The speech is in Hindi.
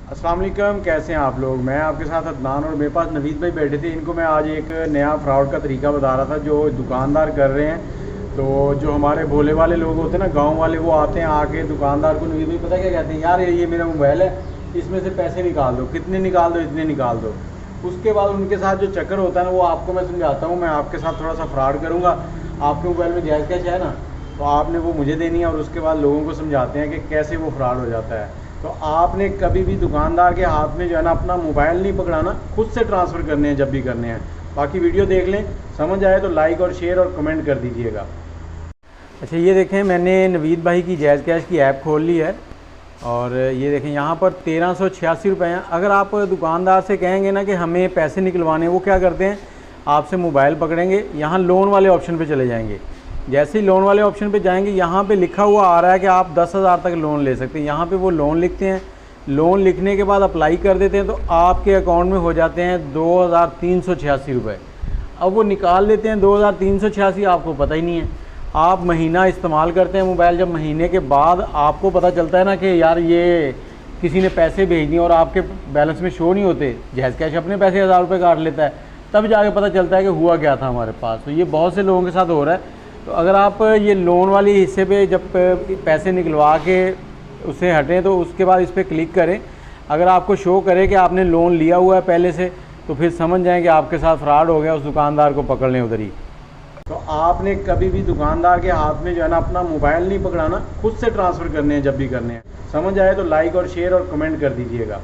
अस्सलाम वालेकुम, कैसे हैं आप लोग। मैं आपके साथ अदनान और मेरे पास नवीद भाई बैठे थे। इनको मैं आज एक नया फ्रॉड का तरीका बता रहा था जो दुकानदार कर रहे हैं। तो जो हमारे भोले वाले लोग होते हैं ना, गांव वाले, वो आते हैं आके दुकानदार को, नवीद भाई पता क्या कहते हैं, यार ये मेरा मोबाइल है, इसमें से पैसे निकाल दो, कितने निकाल दो, इतने निकाल दो। उसके बाद उनके साथ जो चक्कर होता है ना, वो आपको मैं समझाता हूँ। मैं आपके साथ थोड़ा सा फ्रॉड करूँगा। आपके मोबाइल में जायज़ कैश है ना, तो आपने वो मुझे देनी है और उसके बाद लोगों को समझाते हैं कि कैसे वो फ्रॉड हो जाता है। तो आपने कभी भी दुकानदार के हाथ में जो है ना अपना मोबाइल नहीं पकड़ाना, खुद से ट्रांसफ़र करने हैं जब भी करने हैं। बाकी वीडियो देख लें, समझ आए तो लाइक और शेयर और कमेंट कर दीजिएगा। अच्छा, ये देखें, मैंने नवीद भाई की जायज़ कैश की ऐप खोल ली है और ये देखें यहाँ पर 1386 रुपये हैं। अगर आप दुकानदार से कहेंगे ना कि हमें पैसे निकलवाने, वो क्या करते हैं, आपसे मोबाइल पकड़ेंगे, यहाँ लोन वाले ऑप्शन पे चले जाएंगे। जैसे ही लोन वाले ऑप्शन पे जाएंगे, यहाँ पे लिखा हुआ आ रहा है कि आप 10,000 तक लोन ले सकते हैं। यहाँ पे वो लोन लिखते हैं, लोन लिखने के बाद अप्लाई कर देते हैं, तो आपके अकाउंट में हो जाते हैं 2,386 रुपये। अब वो निकाल लेते हैं 2,386, आपको पता ही नहीं है। आप महीना इस्तेमाल करते हैं मोबाइल, जब महीने के बाद आपको पता चलता है ना कि यार ये किसी ने पैसे भेज दिए और आपके बैलेंस में शो नहीं होते, जायज़ कैश अपने पैसे 1,000 रुपये काट लेता है, तब जाके पता चलता है कि हुआ क्या था हमारे पास। तो ये बहुत से लोगों के साथ हो रहा है। तो अगर आप ये लोन वाली हिस्से पे जब पैसे निकलवा के उससे हटें, तो उसके बाद इस पर क्लिक करें। अगर आपको शो करे कि आपने लोन लिया हुआ है पहले से, तो फिर समझ जाएं कि आपके साथ फ्रॉड हो गया, उस दुकानदार को पकड़ लें उधर ही। तो आपने कभी भी दुकानदार के हाथ में जो है ना अपना मोबाइल नहीं पकड़ाना, खुद से ट्रांसफ़र करने हैं जब भी करने हैं। समझ आए तो लाइक और शेयर और कमेंट कर दीजिएगा।